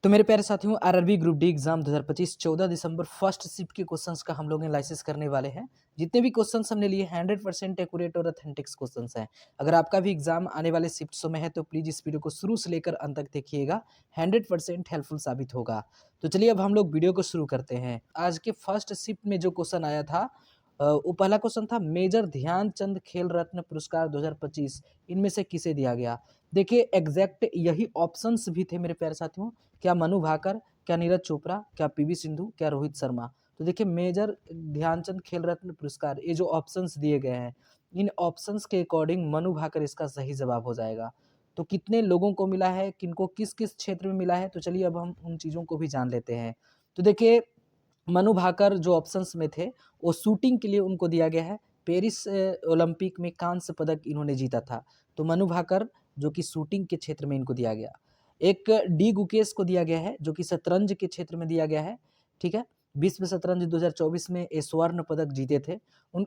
तो मेरे प्यारे साथियों, आरआरबी ग्रुप डी एग्जाम 2025 14 दिसंबर फर्स्ट शिफ्ट के क्वेश्चंस का हम लोग एनालिसिस करने वाले हैं। जितने भी क्वेश्चंस हमने लिए 100% एक्यूरेट और ऑथेंटिक्स क्वेश्चंस हैं। अगर आपका भी एग्जाम आने वाले शिफ्ट्सों में है तो प्लीज इस वीडियो को शुरू से लेकर अंत तक देखिएगा। 100% हेल्पफुल साबित होगा। तो चलिए अब हम लोग वीडियो को शुरू करते हैं। आज के फर्स्ट शिफ्ट में जो क्वेश्चन आया था, वो पहला क्वेश्चन था मेजर ध्यानचंद खेल रत्न पुरस्कार 2025 इनमें से किसे दिया गया। देखिए एग्जैक्ट यही ऑप्शंस भी थे मेरे प्यारे साथियों। क्या मनु भाकर, क्या नीरज चोपड़ा, क्या पीवी सिंधु, क्या रोहित शर्मा। तो देखिए मेजर ध्यानचंद खेल रत्न पुरस्कार, ये जो ऑप्शंस दिए गए हैं, इन ऑप्शंस के अकॉर्डिंग मनु भाकर इसका सही जवाब हो जाएगा। तो कितने लोगों को मिला है, किनको किस किस क्षेत्र में मिला है, तो चलिए अब हम उन चीज़ों को भी जान लेते हैं। तो देखिए मनु भाकर जो ऑप्शंस में थे, वो शूटिंग के लिए उनको दिया गया है। पेरिस ओलंपिक में कांस्य पदक इन्होंने जीता था। तो मनु भाकर जो कि शूटिंग के क्षेत्र में इनको दिया गया। एक डी गुकेश को दिया गया है जो कि शतरंज के क्षेत्र में दिया गया है। ठीक है, विश्व शतरंज 2024 में ये स्वर्ण पदक जीते थे।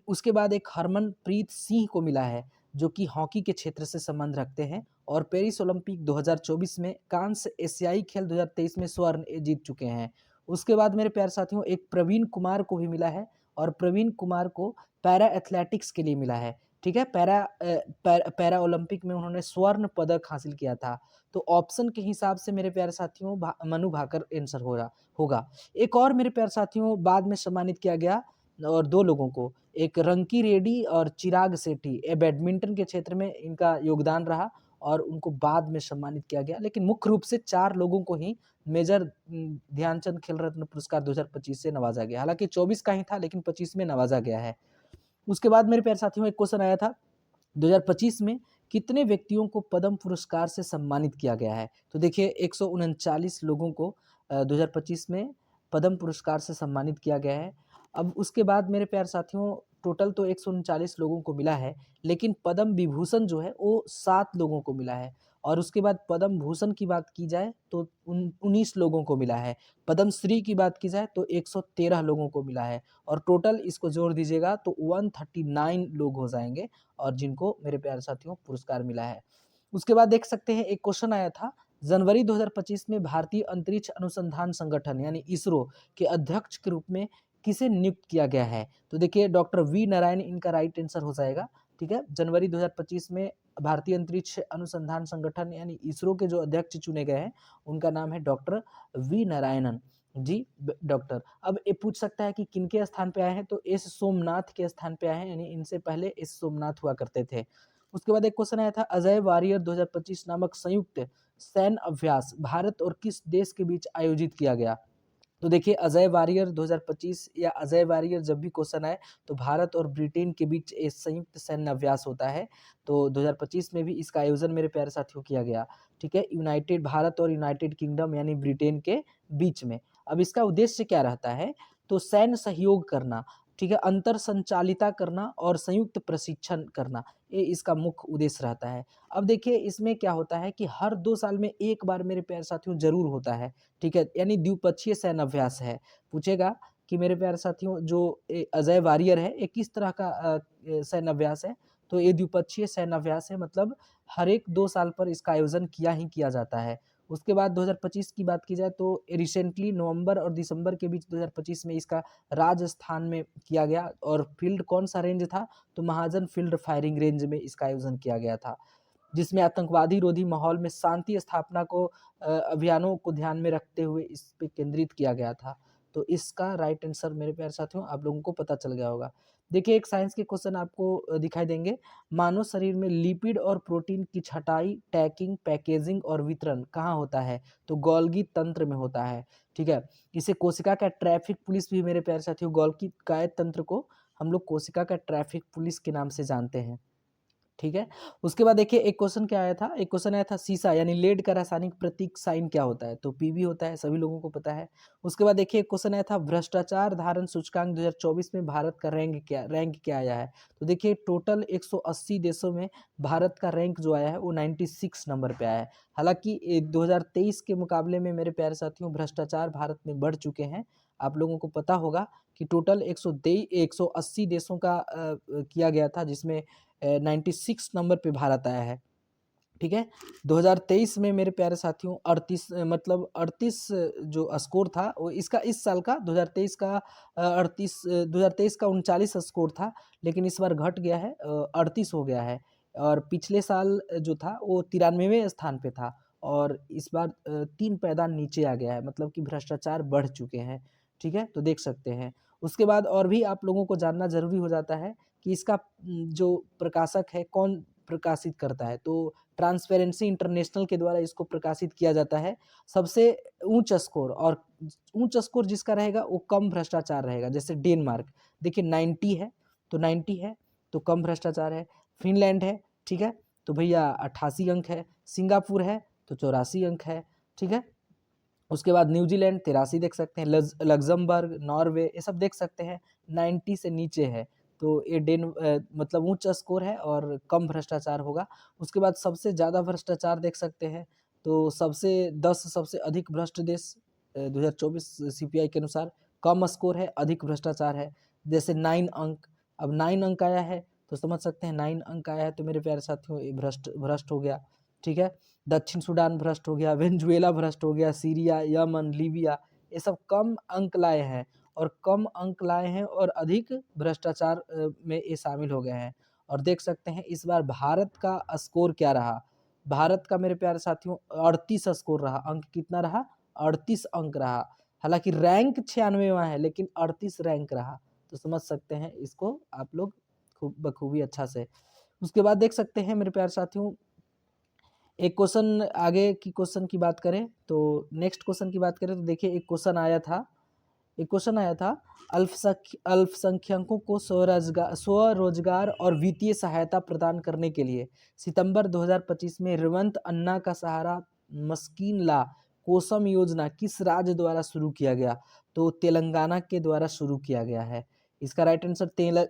उसके बाद एक हरमनप्रीत सिंह को मिला है जो कि हॉकी के क्षेत्र से संबंध रखते हैं और पेरिस ओलंपिक 2024 में कांस्य, एशियाई खेल 2023 में स्वर्ण ये जीत चुके हैं। उसके बाद मेरे प्यारे साथियों एक प्रवीण कुमार को भी मिला है और प्रवीण कुमार को पैरा एथलेटिक्स के लिए मिला है। ठीक है, पैरा ओलंपिक में उन्होंने स्वर्ण पदक हासिल किया था। तो ऑप्शन के हिसाब से मेरे प्यारे साथियों मनु भाकर आंसर हो रहा होगा। एक और मेरे प्यारे साथियों बाद में सम्मानित किया गया और दो लोगों को, एक रंकी रेड्डी और चिराग शेट्टी, ये बैडमिंटन के क्षेत्र में इनका योगदान रहा और उनको बाद में सम्मानित किया गया। लेकिन मुख्य रूप से 4 लोगों को ही मेजर ध्यानचंद खेल रत्न पुरस्कार 2025 से नवाजा गया। हालांकि 24 का ही था लेकिन 25 में नवाजा गया है। उसके बाद मेरे प्यारे साथियों एक क्वेश्चन आया था 2025 में कितने व्यक्तियों को पद्म पुरस्कार से सम्मानित किया गया है। तो देखिए 139 लोगों को 2025 में पद्म पुरस्कार से सम्मानित किया गया है। अब उसके बाद मेरे प्यारे साथियों टोटल तो 139 लोगों को मिला है, लेकिन पद्म विभूषण जो है वो 7 लोगों को मिला है और उसके बाद पद्म भूषण की बात की जाए तो 19 लोगों को मिला है। पद्म श्री की बात की जाए तो 113 लोगों को मिला है और टोटल इसको जोड़ दीजिएगा तो 139 लोग हो जाएंगे और जिनको मेरे प्यारे साथियों पुरस्कार मिला है। उसके बाद देख सकते हैं एक क्वेश्चन आया था जनवरी 2025 में भारतीय अंतरिक्ष अनुसंधान संगठन यानी इसरो के अध्यक्ष के रूप में किसे नियुक्त किया गया है। तो देखिए डॉक्टर वी नारायण इनका राइट आंसर हो जाएगा। ठीक है, जनवरी 2025 में भारतीय अंतरिक्ष अनुसंधान संगठन यानी इसरो के जो अध्यक्ष चुने गए हैं उनका नाम है डॉक्टर वी नारायणन जी। डॉक्टर अब ये पूछ सकता है कि किनके स्थान पे आए हैं, तो एस सोमनाथ के स्थान पे आए हैं, यानी इनसे पहले एस सोमनाथ हुआ करते थे। उसके बाद एक क्वेश्चन आया था अजय वारियर 2025 नामक संयुक्त सैन्य अभ्यास भारत और किस देश के बीच आयोजित किया गया। तो देखिए अजय वारियर 2025 या अजय वारियर जब भी क्वेश्चन आए तो भारत और ब्रिटेन के बीच एक संयुक्त सैन्य अभ्यास होता है। तो 2025 में भी इसका आयोजन मेरे प्यारे साथियों किया गया। ठीक है, यूनाइटेड भारत और यूनाइटेड किंगडम यानी ब्रिटेन के बीच में। अब इसका उद्देश्य क्या रहता है, तो सैन्य सहयोग करना, ठीक है, अंतर संचालिता करना और संयुक्त प्रशिक्षण करना, ये इसका मुख्य उद्देश्य रहता है। अब देखिए इसमें क्या होता है कि हर 2 साल में एक बार मेरे प्यारे साथियों जरूर होता है। ठीक है, यानी द्विपक्षीय सैन्य अभ्यास है। पूछेगा कि मेरे प्यारे साथियों जो अजय वारियर है ये किस तरह का सैन्य अभ्यास है, तो ये द्विपक्षीय सैन्य अभ्यास है, मतलब हर एक 2 साल पर इसका आयोजन किया ही किया जाता है। उसके बाद 2025 की बात की जाए तो रिसेंटली नवंबर और दिसंबर के बीच 2025 में इसका राजस्थान में किया गया और फील्ड कौन सा रेंज था, तो महाजन फील्ड फायरिंग रेंज में इसका आयोजन किया गया था, जिसमें आतंकवादी रोधी माहौल में शांति स्थापना को अभियानों को ध्यान में रखते हुए इस पे केंद्रित किया गया था। तो इसका राइट आंसर मेरे प्यारे साथियों आप लोगों को पता चल गया होगा। देखिए एक साइंस के क्वेश्चन आपको दिखाई देंगे, मानव शरीर में लिपिड और प्रोटीन की छटाई, टैकिंग, पैकेजिंग और वितरण कहाँ होता है, तो गोल्गी तंत्र में होता है। ठीक है, इसे कोशिका का ट्रैफिक पुलिस भी मेरे प्यारे साथियों, गोल्गी काय तंत्र को हम लोग कोशिका का ट्रैफिक पुलिस के नाम से जानते हैं। ठीक है, उसके बाद देखिए एक क्वेश्चन क्या आया था, एक क्वेश्चन आया था सीसा यानी लेड का रासायनिक प्रतीक साइन क्या होता है, तो पीबी होता है, सभी लोगों को पता है। उसके बाद देखिए एक क्वेश्चन आया था भ्रष्टाचार धारण सूचकांक 2024 में भारत का रैंक क्या आया है, तो देखिए टोटल 180 देशों में भारत का रैंक जो आया है वो 96 नंबर पे आया है। हालांकि 2023 के मुकाबले में मेरे प्यारे साथियों भ्रष्टाचार भारत में बढ़ चुके हैं। आप लोगों को पता होगा कि टोटल 180 देशों का किया गया था, जिसमें 96 नंबर पे भारत आया है। ठीक है। 2023 में मेरे प्यारे साथियों 38 मतलब 38 जो स्कोर था वो इसका इस साल का 2023 का 2023 का 39 स्कोर था, लेकिन इस बार घट गया है 38 हो गया है। और पिछले साल जो था वो 93वें स्थान पे था और इस बार 3 पायदान नीचे आ गया है, मतलब कि भ्रष्टाचार बढ़ चुके हैं। ठीक है, तो देख सकते हैं। उसके बाद और भी आप लोगों को जानना ज़रूरी हो जाता है कि इसका जो प्रकाशक है कौन प्रकाशित करता है, तो ट्रांसपेरेंसी इंटरनेशनल के द्वारा इसको प्रकाशित किया जाता है। सबसे उच्च स्कोर और उच्च स्कोर जिसका रहेगा वो कम भ्रष्टाचार रहेगा। जैसे डेनमार्क देखिए 90 है, तो 90 है तो कम भ्रष्टाचार है। फिनलैंड है, ठीक है, तो भैया 88 अंक है। सिंगापुर है तो 84 अंक है, ठीक है। उसके बाद न्यूजीलैंड 83 देख सकते हैं, लग्जमबर्ग, नॉर्वे ये सब देख सकते हैं 90 से नीचे है। तो ये मतलब उच्च स्कोर है और कम भ्रष्टाचार होगा। उसके बाद सबसे ज़्यादा भ्रष्टाचार देख सकते हैं, तो सबसे 10 सबसे अधिक भ्रष्ट देश 2024 सीपीआई के अनुसार। कम स्कोर है, अधिक भ्रष्टाचार है। जैसे 9 अंक, अब 9 अंक आया है तो समझ सकते हैं 9 अंक आया है तो मेरे प्यारे साथियों ये भ्रष्ट भ्रष्ट हो गया, ठीक है। दक्षिण सूडान भ्रष्ट हो गया, वेनेजुएला भ्रष्ट हो गया, सीरिया, यमन, लीबिया ये सब कम अंक लाए हैं और कम अंक लाए हैं और अधिक भ्रष्टाचार में ये शामिल हो गए हैं। और देख सकते हैं इस बार भारत का स्कोर क्या रहा। भारत का मेरे प्यारे साथियों 38 स्कोर रहा। अंक कितना रहा? 38 अंक रहा। हालांकि रैंक 96वां है लेकिन 38 रैंक रहा। तो समझ सकते हैं इसको आप लोग खूब बखूबी अच्छा से। उसके बाद देख सकते हैं मेरे प्यारे साथियों एक क्वेश्चन आगे की क्वेश्चन की बात करें तो नेक्स्ट क्वेश्चन की बात करें तो देखिए एक क्वेश्चन आया था अल्पसंख्यकों को स्वरोजगार और वित्तीय सहायता प्रदान करने के लिए सितंबर 2025 में रेवंत अन्ना का सहारा मस्कीन ला कोसम योजना किस राज्य द्वारा शुरू किया गया? तो तेलंगाना के द्वारा शुरू किया गया है। इसका राइट आंसर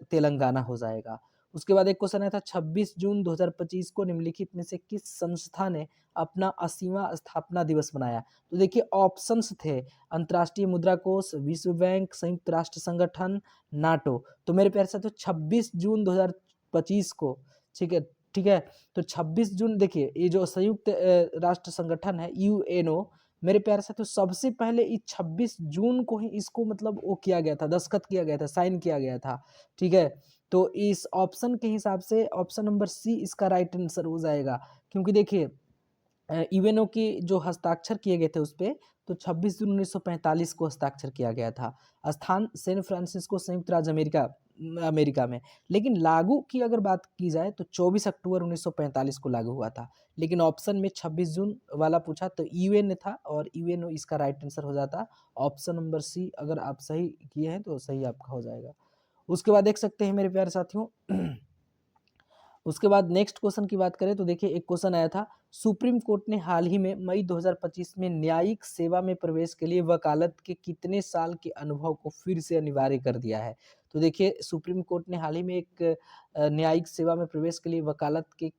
तेलंगाना हो जाएगा। उसके बाद एक क्वेश्चन आया था 26 जून 2025 को निम्नलिखित में से किस संस्था ने अपना 80वां स्थापना दिवस मनाया? तो देखिए ऑप्शंस थे अंतर्राष्ट्रीय मुद्रा कोष, विश्व बैंक, संयुक्त राष्ट्र संगठन, नाटो। तो मेरे प्यारे साथियों 26 जून 2025 को, ठीक है, ठीक है, तो 26 जून देखिए ये जो संयुक्त राष्ट्र संगठन है यूएनओ, मेरे प्यारे साथियों सबसे पहले इस 26 जून को ही इसको मतलब वो किया गया था, दस्तखत किया गया था, साइन किया गया था, ठीक है। तो इस ऑप्शन के हिसाब से ऑप्शन नंबर सी इसका राइट आंसर हो जाएगा, क्योंकि देखिए यूएनओ की जो हस्ताक्षर किए गए थे उस पे तो 26 जून 1945 को हस्ताक्षर किया गया था। स्थान सैन फ्रांसिस्को संयुक्त राज्य अमेरिका अमेरिका में। लेकिन लागू की अगर बात की जाए तो 24 अक्टूबर 1945 को लागू हुआ था। लेकिन ऑप्शन में 26 जून वाला पूछा तो यूएन था और यूएनओ इसका राइट आंसर हो जाता। ऑप्शन नंबर सी अगर आप सही किए हैं तो सही आपका हो जाएगा। उसके बाद देख सकते हैं मेरे प्यारे साथियों उसके बाद नेक्स्ट क्वेश्चन की बात करें तो देखिए एक क्वेश्चन आया था सुप्रीम कोर्ट ने हाल ही में मई 2025 में न्यायिक सेवा में प्रवेश के लिए वकालत के कितने साल के अनुभव को फिर से अनिवार्य कर दिया है? तो देखिए सुप्रीम कोर्ट ने हाल ही में एक न्यायिक सेवा में प्रवेश के लिए वकालत के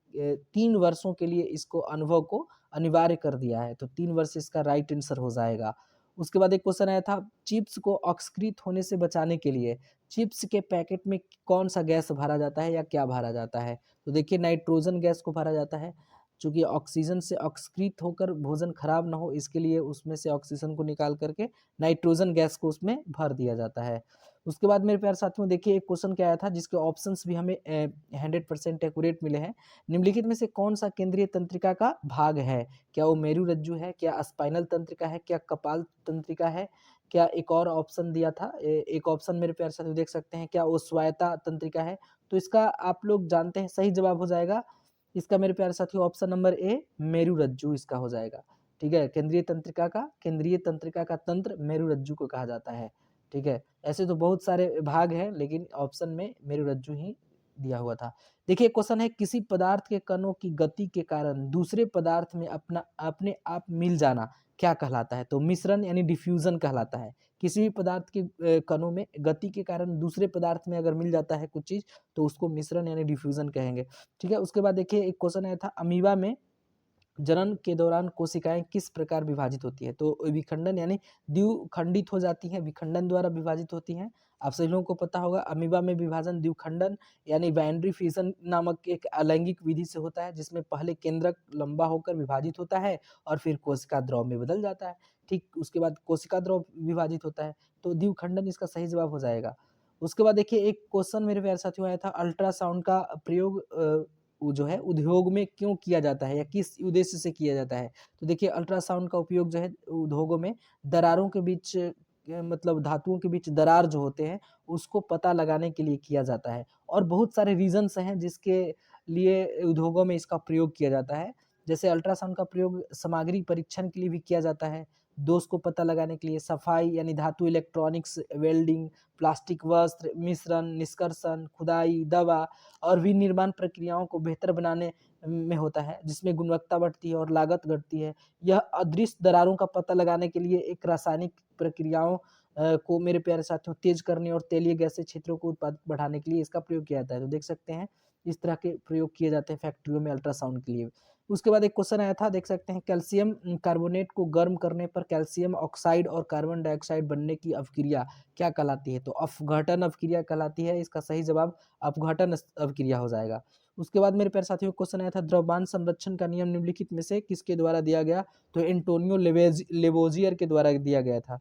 3 वर्षों के लिए इसको अनुभव को अनिवार्य कर दिया है। तो 3 वर्ष इसका राइट आंसर हो जाएगा। उसके बाद एक क्वेश्चन आया था चिप्स को ऑक्सीकृत होने से बचाने के लिए चिप्स के पैकेट में कौन सा गैस भरा जाता है या क्या भरा जाता है? तो देखिए नाइट्रोजन गैस को भरा जाता है, चूँकि ऑक्सीजन से ऑक्सीकृत होकर भोजन खराब ना हो इसके लिए उसमें से ऑक्सीजन को निकाल करके नाइट्रोजन गैस को उसमें भर दिया जाता है। उसके बाद मेरे प्यारे साथियों देखिए एक क्वेश्चन क्या आया था जिसके ऑप्शंस भी हमें 100% एक्यूरेट मिले हैं। निम्नलिखित में से कौन-सा केंद्रीय तंत्रिका का भाग है? क्या वो मेरुरज्जु है? क्या स्पाइनल तंत्रिका है? क्या कपाल तंत्रिका है? क्या एक और ऑप्शन दिया था एक ऑप्शन मेरे प्यारे साथियों देख सकते हैं क्या वो स्वायत्ता तंत्रिका है? तो इसका आप लोग जानते हैं सही जवाब हो जाएगा इसका मेरे प्यारे साथियों ऑप्शन नंबर ए मेरुरज्जु इसका हो जाएगा, ठीक है। केंद्रीय तंत्रिका का तंत्र मेरुरज्जु को कहा जाता है, ठीक है। ऐसे तो बहुत सारे भाग हैं लेकिन ऑप्शन में मेरुरज्जु ही दिया हुआ था। देखिए क्वेश्चन है किसी पदार्थ के कणों की गति के कारण दूसरे पदार्थ में अपने आप मिल जाना क्या कहलाता है? तो मिश्रण यानी डिफ्यूजन कहलाता है। किसी भी पदार्थ के कणों में गति के कारण दूसरे पदार्थ में अगर मिल जाता है कुछ चीज़ तो उसको मिश्रण यानी डिफ्यूजन कहेंगे, ठीक है। उसके बाद देखिए एक क्वेश्चन आया था अमीबा में जनन के दौरान कोशिकाएं किस प्रकार विभाजित होती है? तो विखंडन यानी द्विखंडित हो जाती हैं, विखंडन द्वारा विभाजित होती हैं। आप सभी लोगों को पता होगा अमीबा में विभाजन द्विखंडन यानी बाइनरी फिजन नामक एक अलैंगिक विधि से होता है, जिसमें पहले केंद्रक लंबा होकर विभाजित होता है और फिर कोशिका द्रव में बदल जाता है। ठीक उसके बाद कोशिका द्रव विभाजित होता है, तो द्विखंडन इसका सही जवाब हो जाएगा। उसके बाद देखिए एक क्वेश्चन मेरे प्यारे साथियों आया था, अल्ट्रासाउंड का प्रयोग वो जो है उद्योग में क्यों किया जाता है या किस उद्देश्य से किया जाता है? तो देखिए अल्ट्रासाउंड का उपयोग जो है उद्योगों में दरारों के बीच मतलब धातुओं के बीच दरार जो होते हैं उसको पता लगाने के लिए किया जाता है और बहुत सारे रीज़न्स हैं जिसके लिए उद्योगों में इसका प्रयोग किया जाता है। जैसे अल्ट्रासाउंड का प्रयोग सामग्री परीक्षण के लिए भी किया जाता है, दोष को पता लगाने के लिए, सफाई यानी धातु इलेक्ट्रॉनिक्स, वेल्डिंग, प्लास्टिक वस्त्र, मिश्रण, निष्कर्षण, खुदाई, दवा और विनिर्माण प्रक्रियाओं को बेहतर बनाने में होता है, जिसमें गुणवत्ता बढ़ती है और लागत घटती है। यह अदृश्य दरारों का पता लगाने के लिए एक रासायनिक प्रक्रियाओं को मेरे प्यारे साथियों तेज करने और तेलीय गैसीय क्षेत्रों को उत्पादन बढ़ाने के लिए इसका प्रयोग किया जाता है। तो देख सकते हैं इस तरह के प्रयोग किए जाते हैं फैक्ट्रियों में अल्ट्रासाउंड के लिए। उसके बाद एक क्वेश्चन आया था, देख सकते हैं कैल्शियम कार्बोनेट को गर्म करने पर कैल्शियम ऑक्साइड और कार्बन डाइऑक्साइड बनने की अवक्रिया क्या कहलाती है? तो अपघटन अवक्रिया कहलाती है। इसका सही जवाब अपघटन अवक्रिया हो जाएगा। उसके बाद मेरे प्यारे साथियों क्वेश्चन आया था, द्रव्यमान संरक्षण का नियम निम्नलिखित में से किसके द्वारा दिया गया? तो एंटोनियो लेवोजियर के द्वारा दिया गया था।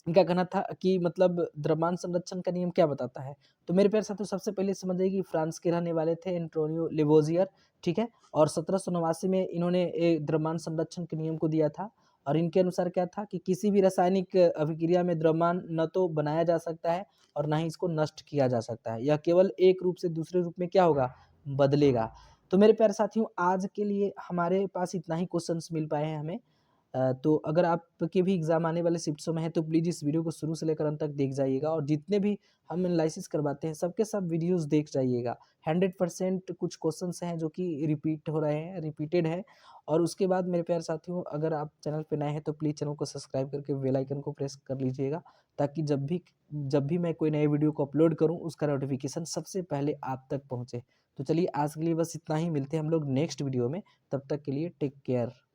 इनका कहना था कि मतलब द्रव्यमान संरक्षण का नियम क्या बताता है? तो मेरे प्यारे साथियों सबसे पहले समझिए कि फ्रांस के रहने वाले थे एंटोनियो लेवोजियर, ठीक है? और 1789 में इन्होंने द्रव्यमान संरक्षण के नियम को दिया था और इनके अनुसार क्या था कि किसी भी रासायनिक अभिक्रिया में द्रव्यमान न तो बनाया जा सकता है और ना ही इसको नष्ट किया जा सकता है। यह केवल एक रूप से दूसरे रूप में क्या होगा? बदलेगा। तो मेरे प्यारे साथियों आज के लिए हमारे पास इतना ही क्वेश्चंस मिल पाए हैं हमें। तो अगर आपके भी एग्ज़ाम आने वाले शिफ्ट्सों में है तो प्लीज़ इस वीडियो को शुरू से लेकर अंत तक देख जाइएगा और जितने भी हम एनालिसिस करवाते हैं सबके सब वीडियोज़ देख जाइएगा। 100% कुछ क्वेश्चंस हैं जो कि रिपीट हो रहे हैं, रिपीटेड है। और उसके बाद मेरे प्यारे साथियों अगर आप चैनल पे नए हैं तो प्लीज़ चैनल को सब्सक्राइब करके बेल आइकन को प्रेस कर लीजिएगा, ताकि जब भी मैं कोई नए वीडियो को अपलोड करूँ उसका नोटिफ़िकेशन सबसे पहले आप तक पहुँचे। तो चलिए आज के लिए बस इतना ही, मिलते हैं हम लोग नेक्स्ट वीडियो में, तब तक के लिए टेक केयर।